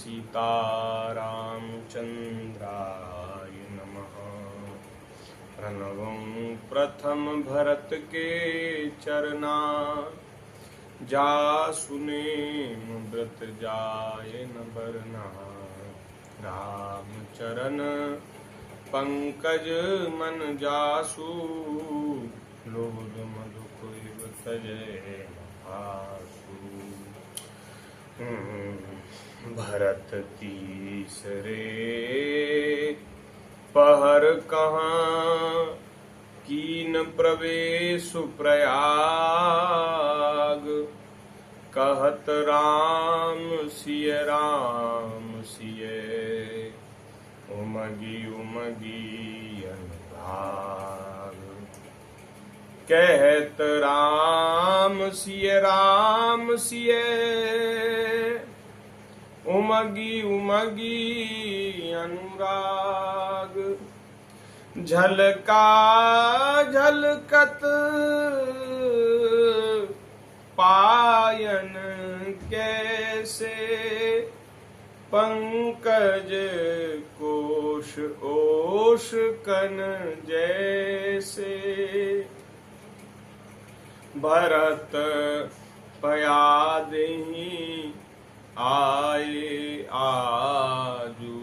सीतारामचंद्राय नमः। प्रणवं प्रथम भरत के चरना, जासुने व्रत जाय न बरना। राम चरण पंकज मन जासु, लोध मधुकुर तजय आसु। भरत तीसरे पहर कहाँ, कीन प्रवेश प्रयाग। कहत राम सिय उमगी उमगी अनुराग। कहत राम सिय उमगी उमगी अनुराग। झलका झलकत पायन कैसे, पंकज कोश ओश कन जैसे। भरत पया देहि आए आजू,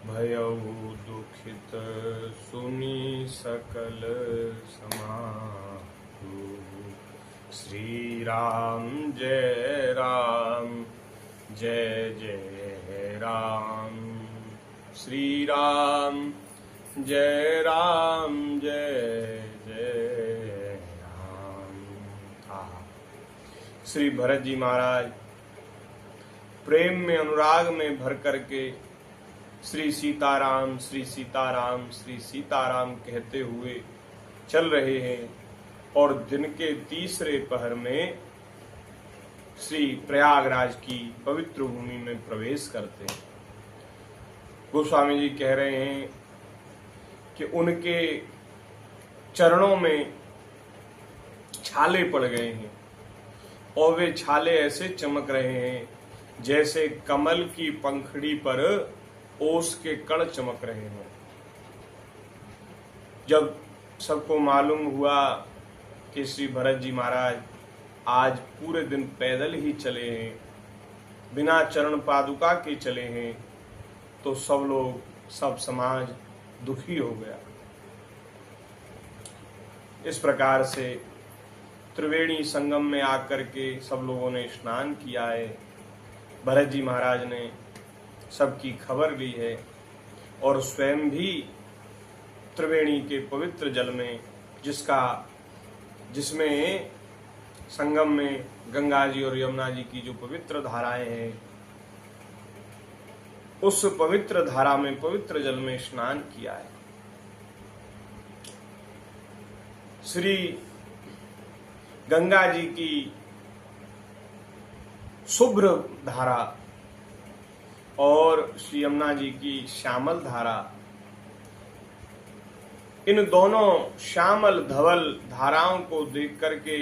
भयउ दुखित सुनी सकल समाजू। श्री राम जय जय राम। श्री राम जय जय राम। श्री भरत जी महाराज प्रेम में अनुराग में भर करके श्री सीताराम श्री सीताराम श्री सीताराम कहते हुए चल रहे हैं और दिन के तीसरे पहर में श्री प्रयागराज की पवित्र भूमि में प्रवेश करते हैं। गोस्वामी जी कह रहे हैं कि उनके चरणों में छाले पड़ गए हैं और वे छाले ऐसे चमक रहे हैं जैसे कमल की पंखड़ी पर ओस के कण चमक रहे हैं। जब सबको मालूम हुआ कि श्री भरत जी महाराज आज पूरे दिन पैदल ही चले हैं, बिना चरण पादुका के चले हैं, तो सब समाज दुखी हो गया। इस प्रकार से त्रिवेणी संगम में आकर के सब लोगों ने स्नान किया है। भरत जी महाराज ने सबकी खबर ली है और स्वयं भी त्रिवेणी के पवित्र जल में जिसमें संगम में गंगा जी और यमुना जी की जो पवित्र धाराएं हैं, उस पवित्र धारा में पवित्र जल में स्नान किया है। श्री गंगा जी की शुभ्र धारा और श्री यमुना जी की श्यामल धारा, इन दोनों श्यामल धवल धाराओं को देख करके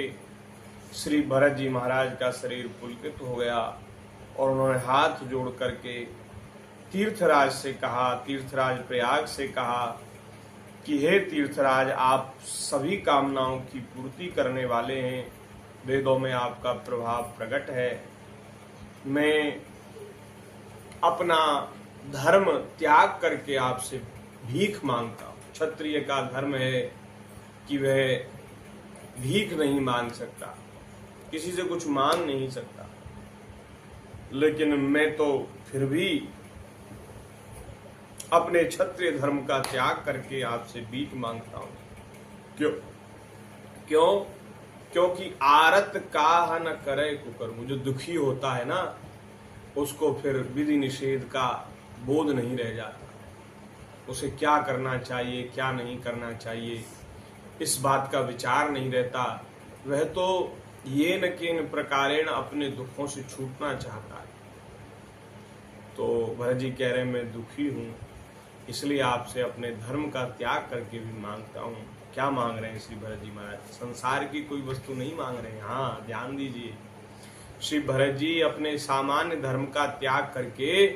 श्री भरत जी महाराज का शरीर पुलकित हो गया और उन्होंने हाथ जोड़ करके तीर्थराज से कहा, तीर्थराज प्रयाग से कहा कि हे तीर्थराज, आप सभी कामनाओं की पूर्ति करने वाले हैं, वेदों में आपका प्रभाव प्रकट है। मैं अपना धर्म त्याग करके आपसे भीख मांगता हूं। क्षत्रिय का धर्म है कि वह भीख नहीं मांग सकता, किसी से कुछ मांग नहीं सकता, लेकिन मैं तो फिर भी अपने क्षत्रिय धर्म का त्याग करके आपसे भीख मांगता हूं। क्यों? क्योंकि आरत काह न करे कुकर्म। जो दुखी होता है ना, उसको फिर विधि निषेध का बोध नहीं रह जाता, उसे क्या करना चाहिए क्या नहीं करना चाहिए इस बात का विचार नहीं रहता। वह तो ये न किन प्रकारेण अपने दुखों से छूटना चाहता है। तो भरत जी कह रहे हैं मैं दुखी हूं, इसलिए आपसे अपने धर्म का त्याग करके भी मांगता हूं। क्या मांग रहे हैं श्री भरत जी महाराज? संसार की कोई वस्तु नहीं मांग रहे हैं। हाँ, ध्यान दीजिए, श्री भरत जी अपने सामान्य धर्म का त्याग करके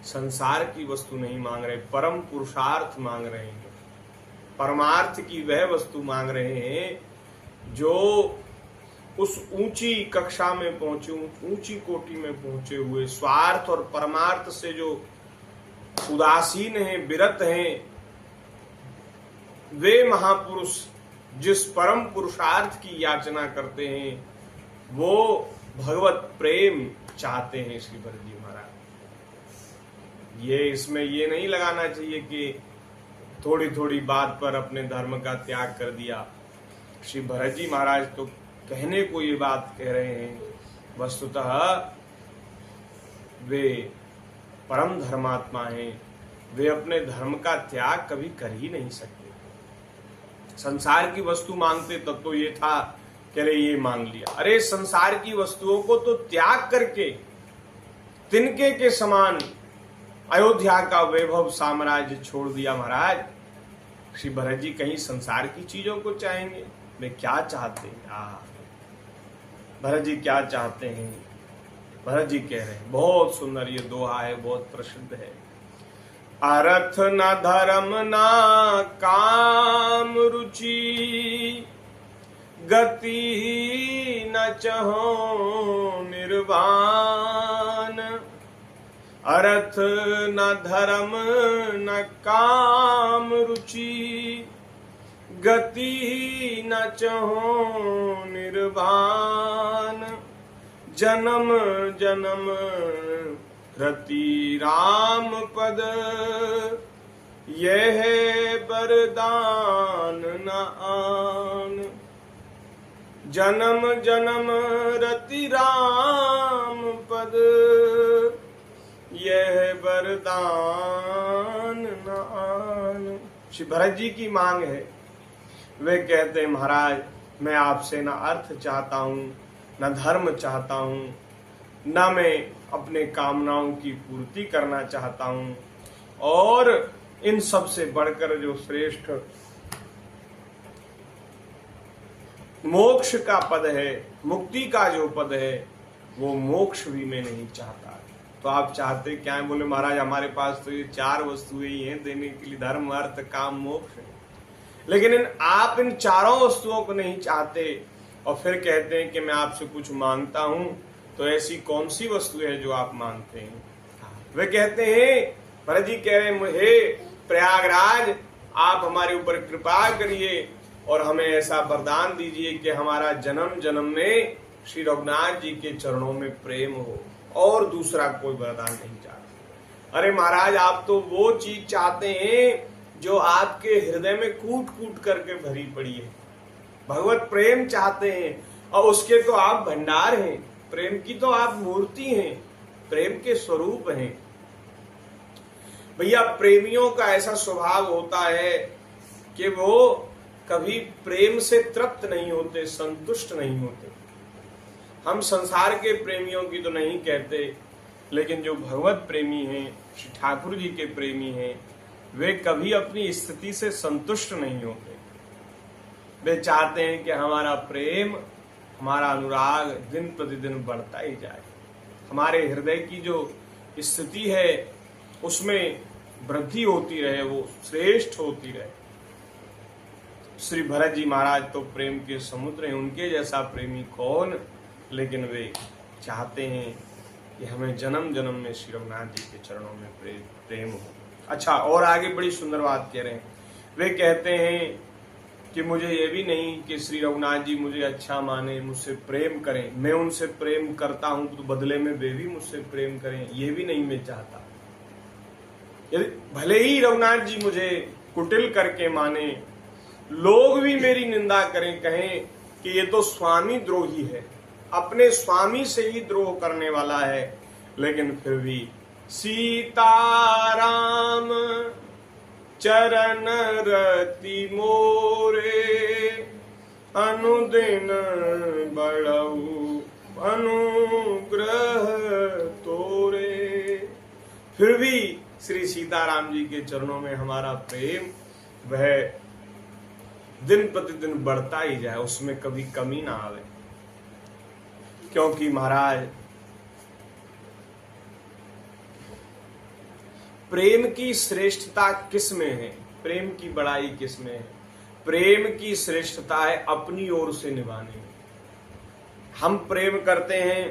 संसार की वस्तु नहीं मांग रहे, परम पुरुषार्थ मांग रहे हैं, परमार्थ की वह वस्तु मांग रहे हैं जो उस ऊंची कक्षा में पहुंचे, ऊंची कोटि में पहुंचे हुए, स्वार्थ और परमार्थ से जो उदासीन हैं, विरत हैं, वे महापुरुष जिस परम पुरुषार्थ की याचना करते हैं वो भगवत प्रेम चाहते हैं। श्री भरत जी महाराज, ये इसमें ये नहीं लगाना चाहिए कि थोड़ी थोड़ी बात पर अपने धर्म का त्याग कर दिया। श्री भरत जी महाराज तो कहने को ये बात कह रहे हैं, वस्तुतः वे परम धर्मात्मा हैं, वे अपने धर्म का त्याग कभी कर ही नहीं सकते। संसार की वस्तु मांगते तब तो ये था कि अरे ये मांग लिया, अरे संसार की वस्तुओं को तो त्याग करके तिनके के समान अयोध्या का वैभव साम्राज्य छोड़ दिया महाराज। श्री भरत जी कहीं संसार की चीजों को चाहेंगे? वे क्या चाहते हैं? भरत जी क्या चाहते हैं? भरत जी कह रहे हैं, बहुत सुंदर ये दोहा है, बहुत प्रसिद्ध है। अर्थ न धर्म न काम रुचि, गति न चहो निर्वाण। अर्थ न धर्म न काम रुचि, गति न चहो निर्वाण। जन्म जन्म रति राम पद, यह वरदान न आन। जन्म जन्म रति राम पद, यह वरदान न आन। श्री भरत जी की मांग है, वे कहते हैं महाराज मैं आपसे न अर्थ चाहता हूँ, न धर्म चाहता हूँ, न मैं अपने कामनाओं की पूर्ति करना चाहता हूँ, और इन सब से बढ़कर जो श्रेष्ठ मोक्ष का पद है, मुक्ति का जो पद है, वो मोक्ष भी मैं नहीं चाहता। तो आप चाहते क्या है? बोले महाराज हमारे पास तो ये 4 वस्तुएं ही हैं देने के लिए, धर्म अर्थ काम मोक्ष, लेकिन आप इन चारों वस्तुओं को नहीं चाहते और फिर कहते हैं कि मैं आपसे कुछ मांगता हूं। तो ऐसी कौन सी वस्तु है जो आप मांगते हैं? वे कहते हैं, भरत जी कह रहे हैं, हे प्रयागराज आप हमारे ऊपर कृपा करिए और हमें ऐसा वरदान दीजिए कि हमारा जन्म जन्म में श्री रघुनाथ जी के चरणों में प्रेम हो, और दूसरा कोई वरदान नहीं चाहते। अरे महाराज आप तो वो चीज चाहते हैं जो आपके हृदय में कूट कूट करके भरी पड़ी है, भगवत प्रेम चाहते हैं, और उसके तो आप भंडार हैं, प्रेम की तो आप मूर्ति हैं, प्रेम के स्वरूप हैं। भैया प्रेमियों का ऐसा स्वभाव होता है कि वो कभी प्रेम से तृप्त नहीं होते, संतुष्ट नहीं होते। हम संसार के प्रेमियों की तो नहीं कहते, लेकिन जो भगवत प्रेमी हैं, श्री ठाकुर जी के प्रेमी हैं, वे कभी अपनी स्थिति से संतुष्ट नहीं होते। वे चाहते हैं कि हमारा प्रेम, हमारा अनुराग दिन प्रतिदिन बढ़ता ही जाए, हमारे हृदय की जो स्थिति है उसमें वृद्धि होती रहे, वो श्रेष्ठ होती रहे। श्री भरत जी महाराज तो प्रेम के समुद्र हैं, उनके जैसा प्रेमी कौन, लेकिन वे चाहते हैं कि हमें जन्म जन्म में श्री रघुनाथ जी के चरणों में प्रेम हो। अच्छा, और आगे बड़ी सुंदर बात कह रहे हैं, वे कहते हैं कि मुझे ये भी नहीं कि श्री रघुनाथ जी मुझे अच्छा माने, मुझसे प्रेम करें, मैं उनसे प्रेम करता हूं तो बदले में वे भी मुझसे प्रेम करें, ये भी नहीं मैं चाहता। यदि भले ही रघुनाथ जी मुझे कुटिल करके माने, लोग भी मेरी निंदा करें, कहें कि ये तो स्वामी द्रोही है, अपने स्वामी से ही द्रोह करने वाला है, लेकिन फिर भी सीताराम चरण रति मोरे, अनुदिन बड़ऊ अनुग्रह तोरे। फिर भी श्री सीताराम जी के चरणों में हमारा प्रेम वह दिन प्रतिदिन बढ़ता ही जाए, उसमें कभी कमी ना आवे। क्योंकि महाराज प्रेम की श्रेष्ठता किस में है, प्रेम की बड़ाई किस में है? प्रेम की श्रेष्ठता है अपनी ओर से निभाने में। हम प्रेम करते हैं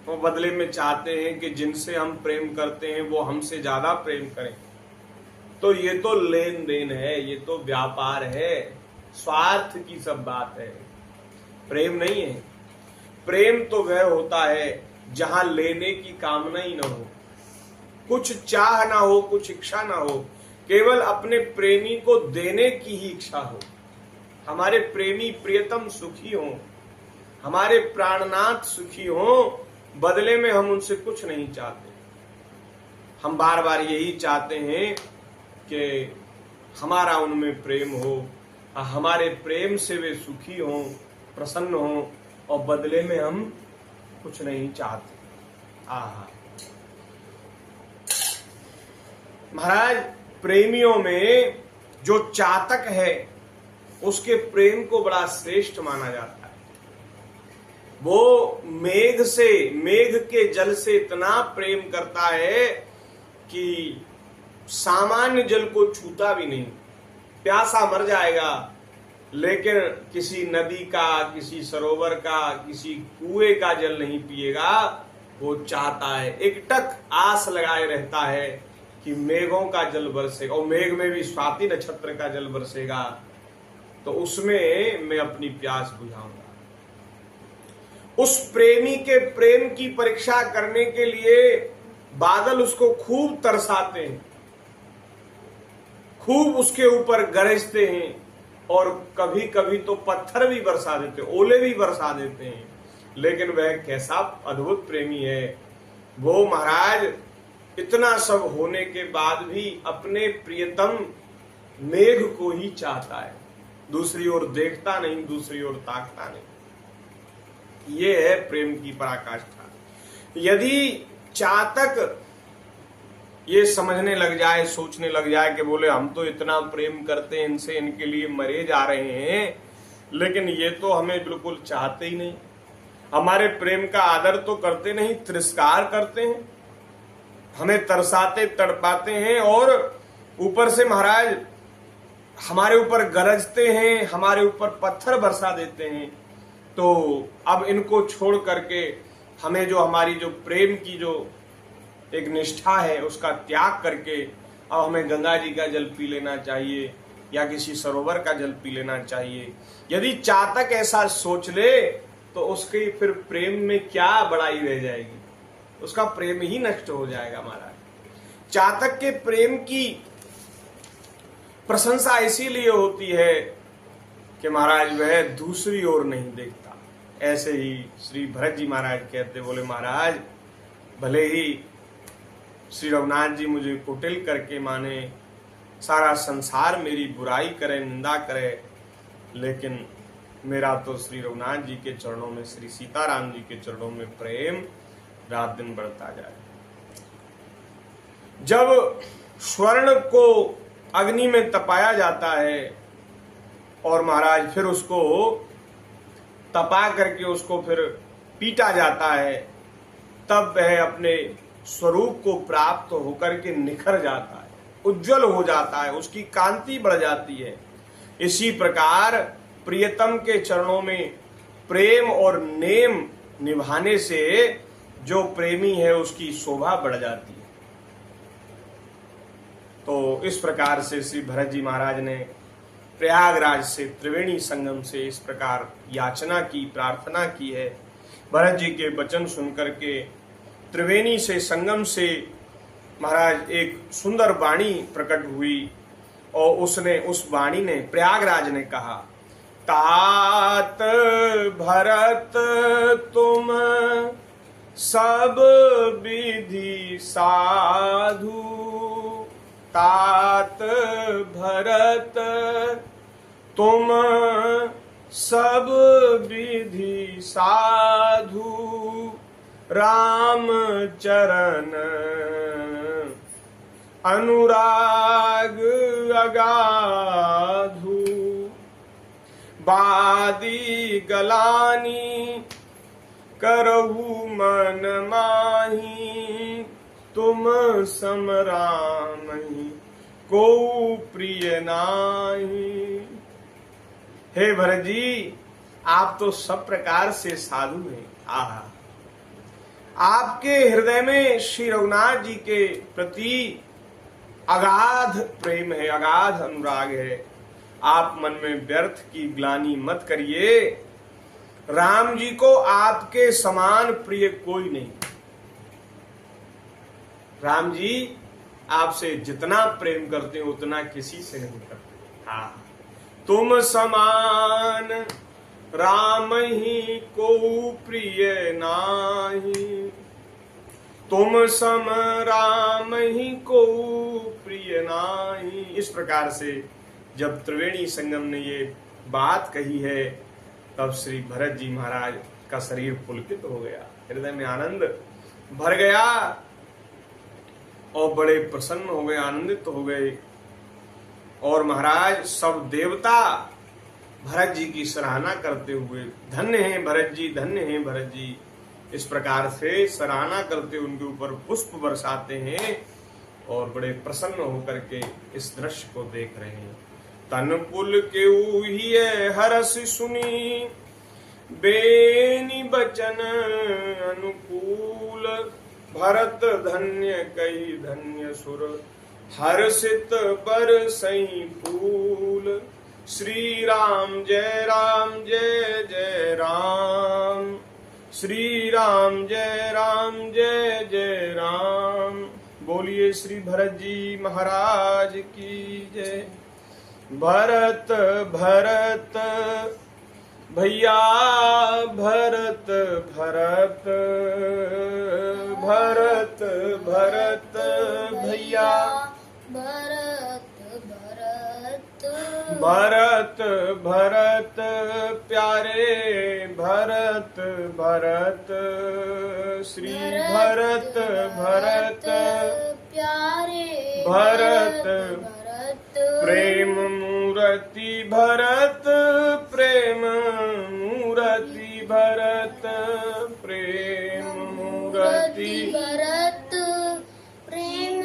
तो बदले में चाहते हैं कि जिनसे हम प्रेम करते हैं वो हमसे ज्यादा प्रेम करें। तो ये तो लेन देन है, ये तो व्यापार है, स्वार्थ की सब बात है, प्रेम नहीं है। प्रेम तो वह होता है जहां लेने की कामना ही ना हो, कुछ चाह ना हो, कुछ इच्छा ना हो, केवल अपने प्रेमी को देने की ही इच्छा हो। हमारे प्रेमी प्रियतम सुखी हों, हमारे प्राणनाथ सुखी हों, बदले में हम उनसे कुछ नहीं चाहते। हम बार बार यही चाहते हैं कि हमारा उनमें प्रेम हो, हमारे प्रेम से वे सुखी हों, प्रसन्न हों, और बदले में हम कुछ नहीं चाहते। महाराज प्रेमियों में जो चातक है उसके प्रेम को बड़ा श्रेष्ठ माना जाता है। वो मेघ के जल से इतना प्रेम करता है कि सामान्य जल को छूता भी नहीं। प्यासा मर जाएगा लेकिन किसी नदी का, किसी सरोवर का, किसी कुएं का जल नहीं पिएगा। वो चाहता है, एक टक आस लगाए रहता है कि मेघों का जल बरसेगा, और मेघ में भी स्वाति नक्षत्र का जल बरसेगा तो उसमें मैं अपनी प्यास बुझाऊंगा। उस प्रेमी के प्रेम की परीक्षा करने के लिए बादल उसको खूब तरसाते हैं, खूब उसके ऊपर गरजते हैं, और कभी कभी तो पत्थर भी बरसा देते, ओले भी बरसा देते हैं। लेकिन वह कैसा अद्भुत प्रेमी है वो महाराज, इतना सब होने के बाद भी अपने प्रियतम मेघ को ही चाहता है, दूसरी ओर देखता नहीं, दूसरी ओर ताकता नहीं। ये है प्रेम की पराकाष्ठा। यदि चातक ये समझने लग जाए, सोचने लग जाए कि बोले हम तो इतना प्रेम करते हैं इनसे, इनके लिए मरे जा रहे हैं, लेकिन ये तो हमें बिल्कुल चाहते ही नहीं, हमारे प्रेम का आदर तो करते नहीं, तिरस्कार करते हैं, हमें तरसाते तड़पाते हैं, और ऊपर से महाराज हमारे ऊपर गरजते हैं, हमारे ऊपर पत्थर बरसा देते हैं। तो अब इनको छोड़ करके हमें जो हमारी जो प्रेम की जो एक निष्ठा है उसका त्याग करके अब हमें गंगा जी का जल पी लेना चाहिए या किसी सरोवर का जल पी लेना चाहिए। यदि चातक ऐसा सोच ले तो उसके फिर प्रेम में क्या बड़ाई रह जाएगी, उसका प्रेम ही नष्ट हो जाएगा महाराज। चातक के प्रेम की प्रशंसा इसीलिए होती है कि महाराज वह दूसरी ओर नहीं देखता। ऐसे ही श्री भरत जी महाराज कहते, बोले महाराज भले ही श्री रघुनाथ जी मुझे कुटिल करके माने, सारा संसार मेरी बुराई करे, निंदा करे, लेकिन मेरा तो श्री रघुनाथ जी के चरणों में, श्री सीताराम जी के चरणों में प्रेम रात दिन बढ़ता जाए। जब स्वर्ण को अग्नि में तपाया जाता है और महाराज फिर उसको तपा करके उसको फिर पीटा जाता है, तब वह अपने स्वरूप को प्राप्त होकर के निखर जाता है, उज्जवल हो जाता है, उसकी कांति बढ़ जाती है। इसी प्रकार प्रियतम के चरणों में प्रेम और नेम निभाने से जो प्रेमी है उसकी शोभा बढ़ जाती है। तो इस प्रकार से श्री भरत जी महाराज ने प्रयागराज से त्रिवेणी संगम से इस प्रकार याचना की, प्रार्थना की है। भरत जी के वचन सुनकर के त्रिवेणी से, संगम से महाराज एक सुंदर वाणी प्रकट हुई, और उस वाणी ने, प्रयागराज ने कहा, तात भरत तुम सब विधि साधु, तात भरत तुम सब विधि साधु, राम चरण अनुराग अगाधु, बादी गलानी करहु मन माही, तुम सम रामहि को प्रिय नाही। हे भरत जी, आप तो सब प्रकार से साधु हैं। आहा, आपके हृदय में श्री रघुनाथ जी के प्रति अगाध प्रेम है, अगाध अनुराग है। आप मन में व्यर्थ की ग्लानि मत करिए। राम जी को आपके समान प्रिय कोई नहीं। राम जी आपसे जितना प्रेम करते हैं उतना किसी से नहीं करते। हाँ, तुम समान राम ही को प्रिय नाही, तुम सम राम ही को प्रिय नाही। इस प्रकार से जब त्रिवेणी संगम ने ये बात कही है, तब श्री भरत जी महाराज का शरीर पुलकित हो गया, हृदय में आनंद भर गया और बड़े प्रसन्न हो गए, आनंदित हो गए। और महाराज सब देवता भरत जी की सराहना करते हुए, धन्य हैं भरत जी, धन्य हैं भरत जी, इस प्रकार से सराहना करते उनके ऊपर पुष्प बरसाते हैं और बड़े प्रसन्न होकर के इस दृश्य को देख रहे हैं। तन पुल के ऊहिए हरस सुनी, बेनी बचन अनुकूल, भरत धन्य कई धन्य सुर, हर्षित बरसई फूल। श्री राम जय राम जय जय राम, श्री राम जय राम जय जय राम। बोलिए श्री भरत जी महाराज की जय। भरत भरत भैया भरत भरत, भरत भरत भैया भरत भरत, भरत भरत प्यारे भरत भरत, श्री भरत भरत प्यारे भरत भरत, प्रेम मूर्ति भरत, प्रेम मूर्ति भरत, प्रेम मूर्ति भरत, प्रेम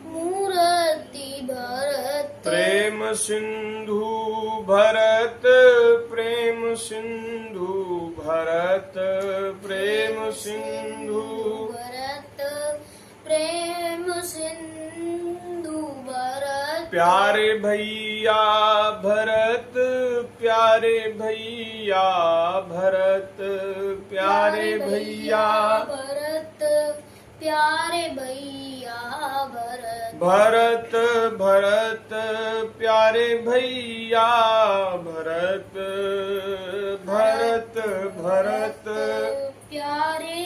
मूर्ति भरत, प्रेम सिंधु भरत, प्रेम सिंधु भरत, प्रेम सिंधु भरत, प्रेम सिंधु भरत, प्यारे भैया भरत, प्यारे भैया भरत, प्यारे भैया भरत, प्यारे भैया भरत, भरत भरत प्यारे भैया भरत, भरत भरत प्यारे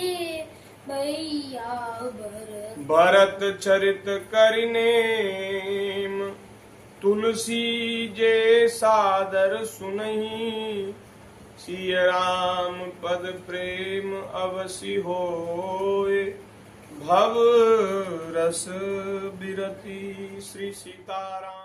भैया भरत, भरत चरित करिनेम, तुलसी जे सादर सुनहि, सिय राम पद प्रेम अवसि होय, भव रस बिरति। श्री सीताराम।